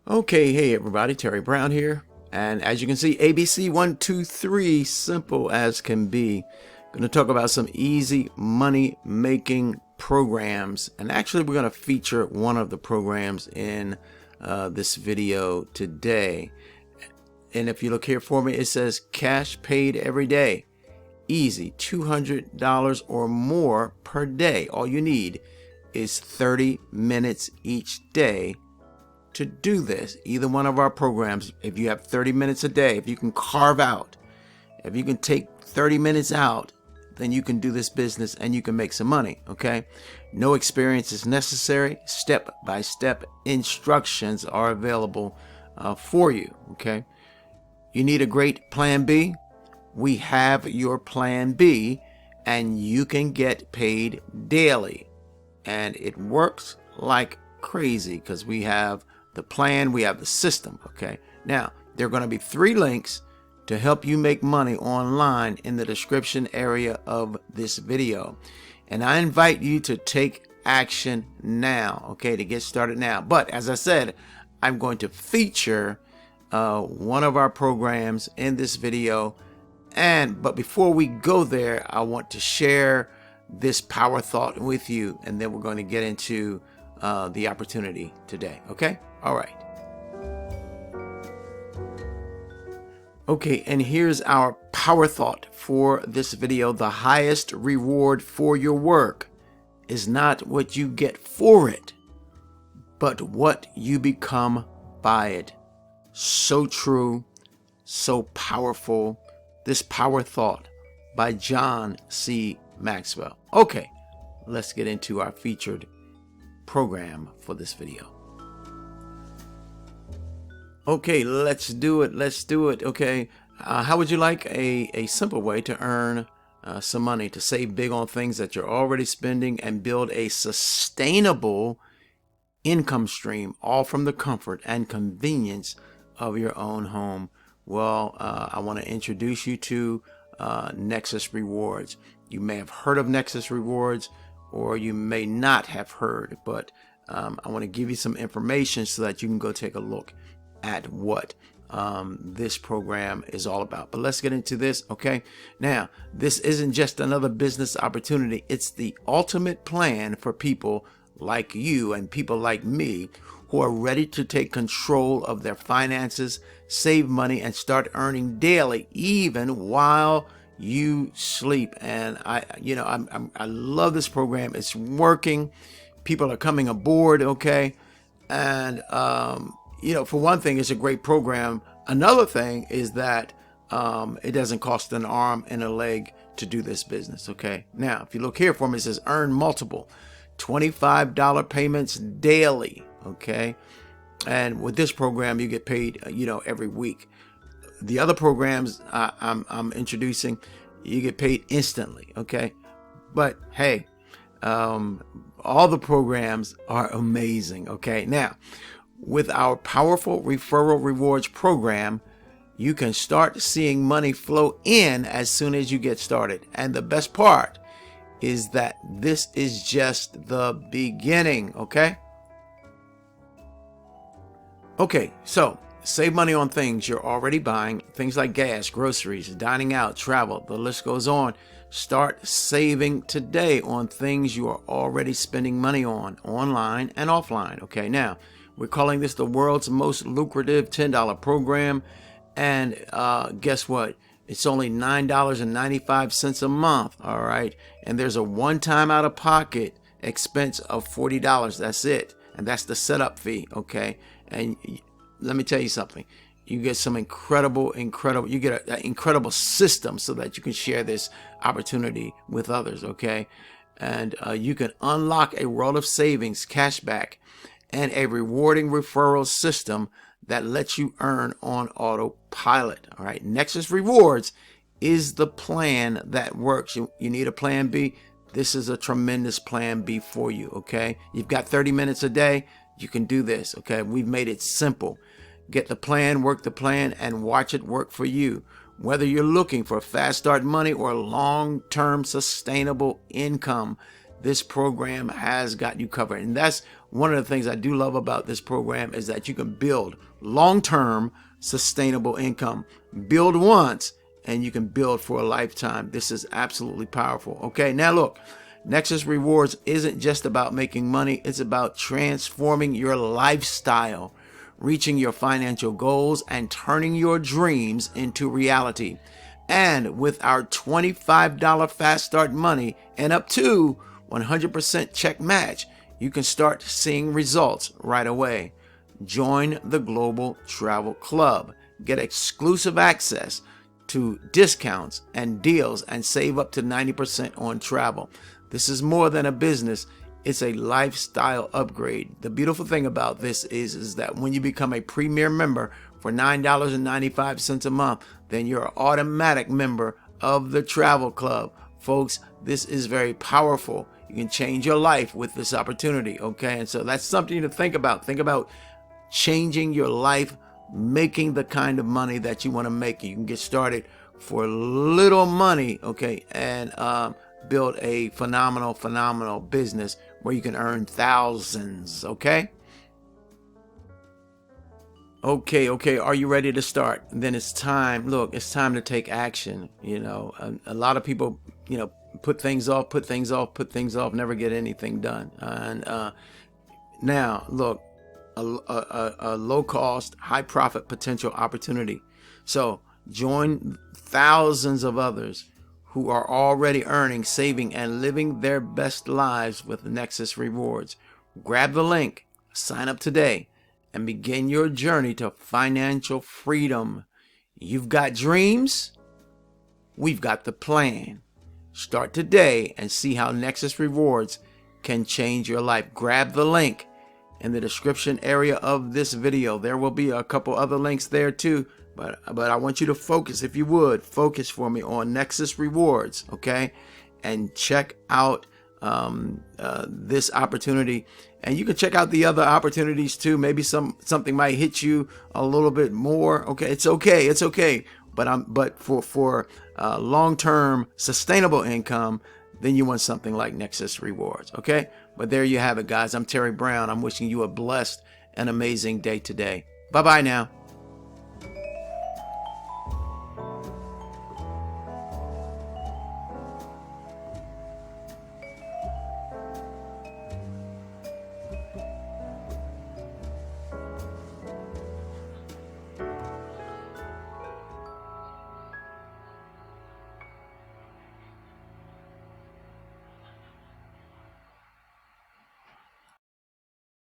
Okay, hey everybody, Terry Brown here. And as you can see, ABC 123, simple as can be. Going to talk about some easy money making programs. And actually, we're going to feature one of the programs in this video today. And if you look here for me, it says cash paid every day. Easy, $200 or more per day. All you need is 30 minutes each day to do this. Either one of our programs, if you have 30 minutes a day, if you can carve out, if you can take 30 minutes out, then you can do this business and you can make some money, okay? No experience is necessary. Step-by-step instructions are available for you, okay? You need a great plan B. We have your plan B, and you can get paid daily. And it works like crazy because we have the plan, we have the system, okay? Now, there are going to be 3 links to help you make money online in the description area of this video. And I invite you to take action now, okay, to get started now. But as I said, I'm going to feature one of our programs in this video. But before we go there, I want to share this power thought with you, and then we're going to get into the opportunity today, okay? All right. Okay, and here's our power thought for this video. The highest reward for your work is not what you get for it, but what you become by it. So true, so powerful. This power thought by John C. Maxwell. Okay, let's get into our featured program for this video. Okay, let's do it. Okay, how would you like a simple way to earn some money, to save big on things that you're already spending and build a sustainable income stream, all from the comfort and convenience of your own home? Well, I want to introduce you to Nexus Rewards. You may have heard of Nexus Rewards, or you may not have heard, but I want to give you some information so that you can go take a look at what this program is all about. But let's get into this, okay? Now, this isn't just another business opportunity. It's the ultimate plan for people like you and people like me who are ready to take control of their finances, save money, and start earning daily, even while you sleep. And I love this program. It's working. People are coming aboard, okay? And for one thing, it's a great program. Another thing is that it doesn't cost an arm and a leg to do this business, okay? Now, if you look here for me, it says earn multiple $25 payments daily, okay? And with this program, you get paid, every week. The other programs I'm introducing, you get paid instantly, okay? But hey, all the programs are amazing, okay? Now, with our powerful Referral Rewards Program, you can start seeing money flow in as soon as you get started. And the best part is that this is just the beginning, okay? Okay, so save money on things you're already buying, things like gas, groceries, dining out, travel, the list goes on. Start saving today on things you are already spending money on, online and offline, okay? Now, we're calling this the world's most lucrative $10 program. And guess what? It's only $9.95 a month, all right? And there's a one-time out-of-pocket expense of $40. That's it. And that's the setup fee, okay? And let me tell you something. You get some incredible, you get an incredible system so that you can share this opportunity with others, okay? And you can unlock a world of savings, cashback, and a rewarding referral system that lets you earn on autopilot. All right, Nexus Rewards is the plan that works. You need a plan B. This is a tremendous plan B for you, okay? You've got 30 minutes a day. You can do this, okay? We've made it simple. Get the plan, work the plan, and watch it work for you. Whether you're looking for fast start money or long-term sustainable income, this program has got you covered. And that's one of the things I do love about this program is that you can build long-term sustainable income. Build once and you can build for a lifetime. This is absolutely powerful. Okay, now look, Nexus Rewards isn't just about making money. It's about transforming your lifestyle, reaching your financial goals, and turning your dreams into reality. And with our $25 Fast Start Money and up to 100% check match, you can start seeing results right away. Join the Global Travel Club. Get exclusive access to discounts and deals and save up to 90% on travel. This is more than a business. It's a lifestyle upgrade. The beautiful thing about this is that when you become a premier member for $9.95 a month, then you're an automatic member of the Travel Club. Folks, this is very powerful. You can change your life with this opportunity, okay? And so that's something to think about. Think about changing your life, making the kind of money that you want to make. You can get started for little money, okay, and build a phenomenal business where you can earn thousands, okay? Okay, are you ready to start? Then it's time. Look, it's time to take action. You know, a lot of people, you know, put things off, never get anything done. And now, look, a low-cost, high-profit potential opportunity. So join thousands of others who are already earning, saving, and living their best lives with Nexus Rewards. Grab the link, sign up today, and begin your journey to financial freedom. You've got dreams, we've got the plan. Start today and see how Nexus Rewards can change your life. Grab the link in the description area of this video. There will be a couple other links there too, but I want you to focus, if you would, focus for me on Nexus Rewards, okay? And check out this opportunity. And you can check out the other opportunities too. Maybe something might hit you a little bit more. Okay, it's okay. But for long-term sustainable income, then you want something like Nexus Rewards. Okay, but there you have it, guys. I'm Terry Brown. I'm wishing you a blessed and amazing day today. Bye bye now.